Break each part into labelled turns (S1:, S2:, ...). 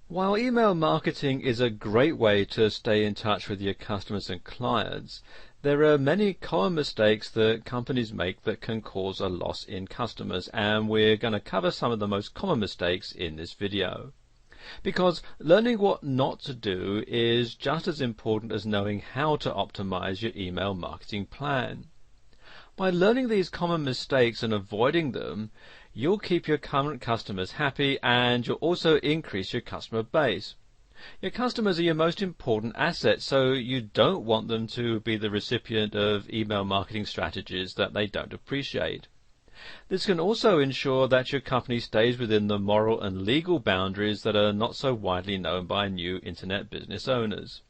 S1: While email marketing is a great way to stay in touch with your customers and clients, there are many common mistakes that companies make that can cause a loss in customers, and we're going to cover some of the most common mistakes in this video. Because learning what not to do is just as important as knowing how to optimize your email marketing plan. By learning these common mistakes and avoiding them, you'll keep your current customers happy and you'll also increase your customer base. Your customers are your most important asset, so you don't want them to be the recipient of email marketing strategies that they don't appreciate. This can also ensure that your company stays within the moral and legal boundaries that are not so widely known by new internet business owners.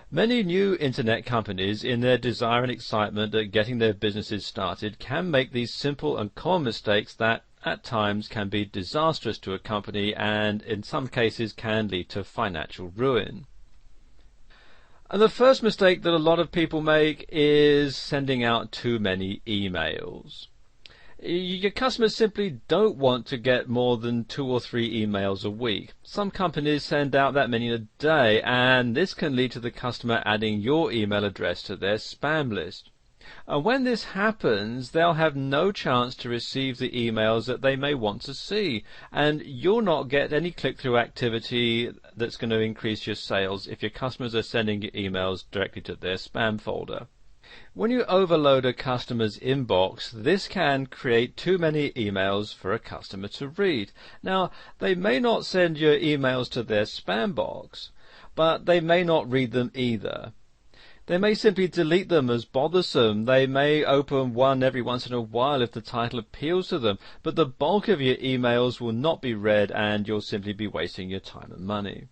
S1: Many new internet companies, in their desire and excitement at getting their businesses started, can make these simple and common mistakes that at times can be disastrous to a company and in some cases can lead to financial ruin. And the first mistake that a lot of people make is sending out too many emails. Your customers simply don't want to get more than 2 or 3 emails a week. Some companies send out that many a day, and this can lead to the customer adding your email address to their spam list. And when this happens, they'll have no chance to receive the emails that they may want to see, and you'll not get any click-through activity that's going to increase your sales if your customers are sending your emails directly to their spam folder. When you overload a customer's inbox, this can create too many emails for a customer to read. Now, they may not send your emails to their spam box, but they may not read them either. They may simply delete them as bothersome. They may open one every once in a while if the title appeals to them, but the bulk of your emails will not be read and you'll simply be wasting your time and money.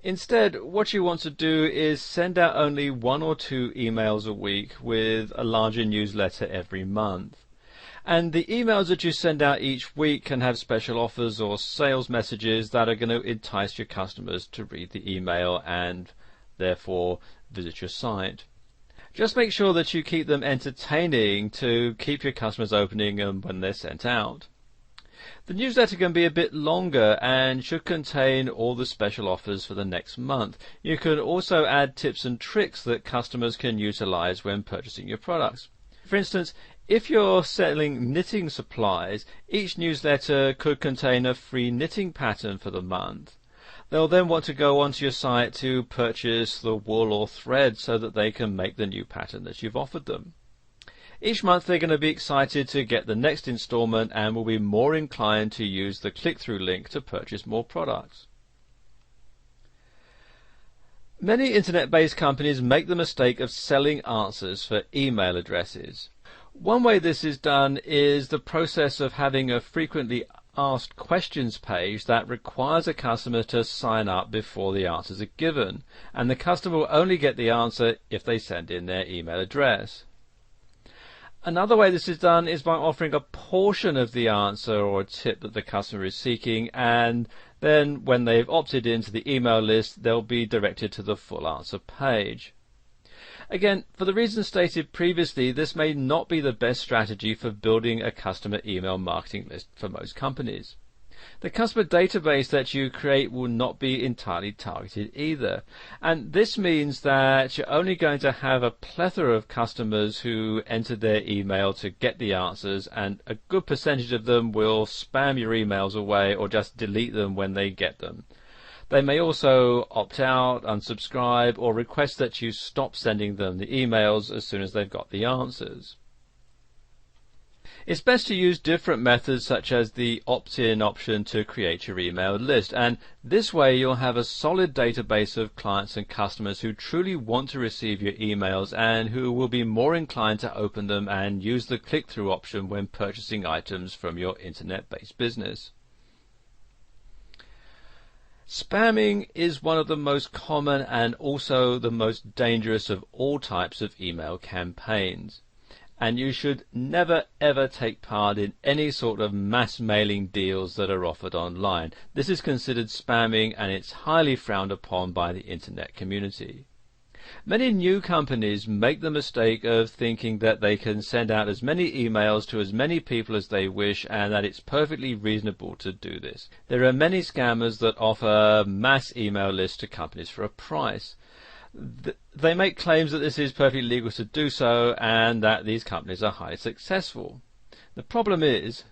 S1: Instead, what you want to do is send out only 1 or 2 emails a week with a larger newsletter every month. And the emails that you send out each week can have special offers or sales messages that are going to entice your customers to read the email and therefore visit your site. Just make sure that you keep them entertaining to keep your customers opening them when they're sent out. The newsletter can be a bit longer and should contain all the special offers for the next month. You can also add tips and tricks that customers can utilize when purchasing your products. For instance, if you're selling knitting supplies, each newsletter could contain a free knitting pattern for the month. They'll then want to go onto your site to purchase the wool or thread so that they can make the new pattern that you've offered them. Each month they're going to be excited to get the next installment and will be more inclined to use the click-through link to purchase more products. Many internet-based companies make the mistake of selling answers for email addresses. One way this is done is the process of having a frequently asked questions page that requires a customer to sign up before the answers are given, and the customer will only get the answer if they send in their email address. Another way this is done is by offering a portion of the answer or a tip that the customer is seeking, and then when they've opted into the email list, they'll be directed to the full answer page. Again, for the reasons stated previously, this may not be the best strategy for building a customer email marketing list for most companies. The customer database that you create will not be entirely targeted either, and this means that you're only going to have a plethora of customers who enter their email to get the answers, and a good percentage of them will spam your emails away or just delete them when they get them. They may also opt out, unsubscribe, or request that you stop sending them the emails as soon as they've got the answers. It's best to use different methods such as the opt-in option to create your email list, and this way you'll have a solid database of clients and customers who truly want to receive your emails and who will be more inclined to open them and use the click-through option when purchasing items from your internet-based business. Spamming is one of the most common and also the most dangerous of all types of email campaigns. And you should never ever take part in any sort of mass mailing deals that are offered online. This is considered spamming and it's highly frowned upon by the internet community. Many new companies make the mistake of thinking that they can send out as many emails to as many people as they wish and that it's perfectly reasonable to do this. There are many scammers that offer mass email lists to companies for a price. They make claims that this is perfectly legal to do so and that these companies are highly successful. The problem is,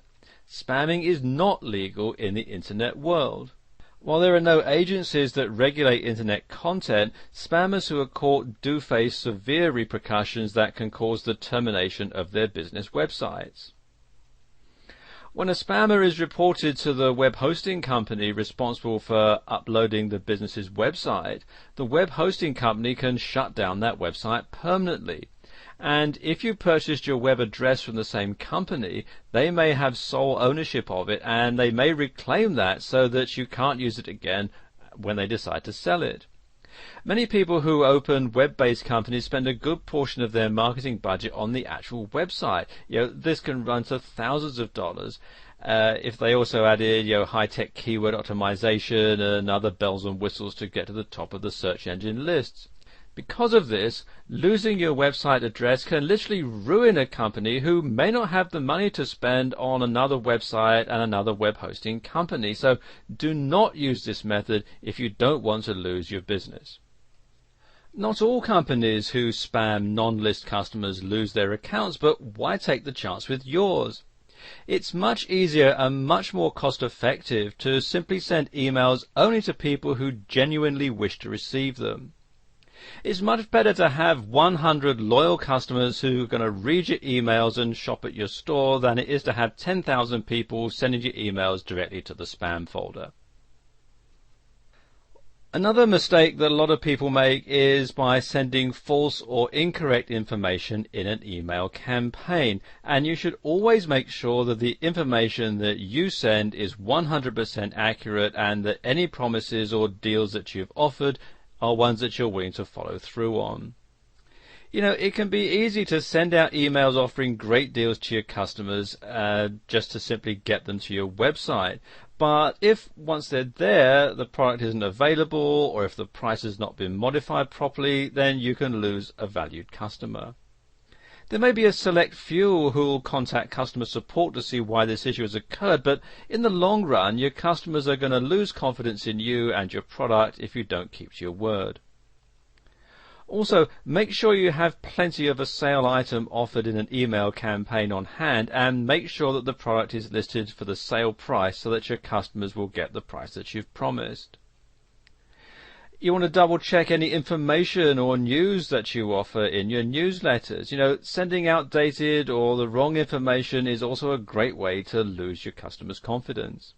S1: spamming is not legal in the internet world. While there are no agencies that regulate internet content, spammers who are caught do face severe repercussions that can cause the termination of their business websites. When a spammer is reported to the web hosting company responsible for uploading the business's website, the web hosting company can shut down that website permanently. And if you purchased your web address from the same company, they may have sole ownership of it and they may reclaim that so that you can't use it again when they decide to sell it. Many people who open web-based companies spend a good portion of their marketing budget on the actual website. This can run to thousands of dollars if they also added high-tech keyword optimization and other bells and whistles to get to the top of the search engine lists. Because of this, losing your website address can literally ruin a company who may not have the money to spend on another website and another web hosting company. So do not use this method if you don't want to lose your business. Not all companies who spam non-list customers lose their accounts, but why take the chance with yours? It's much easier and much more cost-effective to simply send emails only to people who genuinely wish to receive them. It's much better to have 100 loyal customers who are going to read your emails and shop at your store than it is to have 10,000 people sending you emails directly to the spam folder. Another mistake that a lot of people make is by sending false or incorrect information in an email campaign. And you should always make sure that the information that you send is 100% accurate and that any promises or deals that you've offered are ones that you're willing to follow through on. It can be easy to send out emails offering great deals to your customers just to simply get them to your website. But if once they're there, the product isn't available or if the price has not been modified properly, then you can lose a valued customer. There may be a select few who will contact customer support to see why this issue has occurred, but in the long run, your customers are going to lose confidence in you and your product if you don't keep to your word. Also, make sure you have plenty of a sale item offered in an email campaign on hand and make sure that the product is listed for the sale price so that your customers will get the price that you've promised. You want to double check any information or news that you offer in your newsletters. Sending outdated or the wrong information is also a great way to lose your customers' confidence.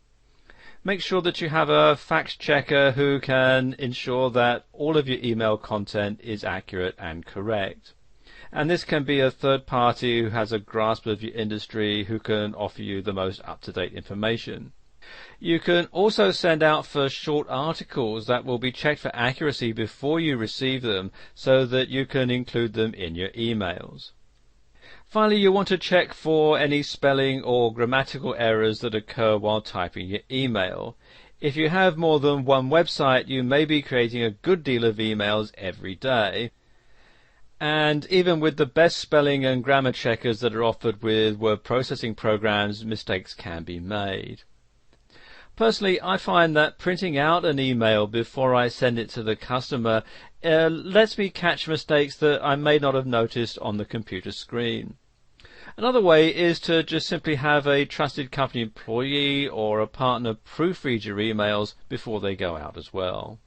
S1: Make sure that you have a fact checker who can ensure that all of your email content is accurate and correct. And this can be a third party who has a grasp of your industry who can offer you the most up-to-date information. You can also send out for short articles that will be checked for accuracy before you receive them so that you can include them in your emails. Finally, you want to check for any spelling or grammatical errors that occur while typing your email. If you have more than one website, you may be creating a good deal of emails every day. And even with the best spelling and grammar checkers that are offered with word processing programs, mistakes can be made. Personally, I find that printing out an email before I send it to the customer lets me catch mistakes that I may not have noticed on the computer screen. Another way is to just simply have a trusted company employee or a partner proofread your emails before they go out as well.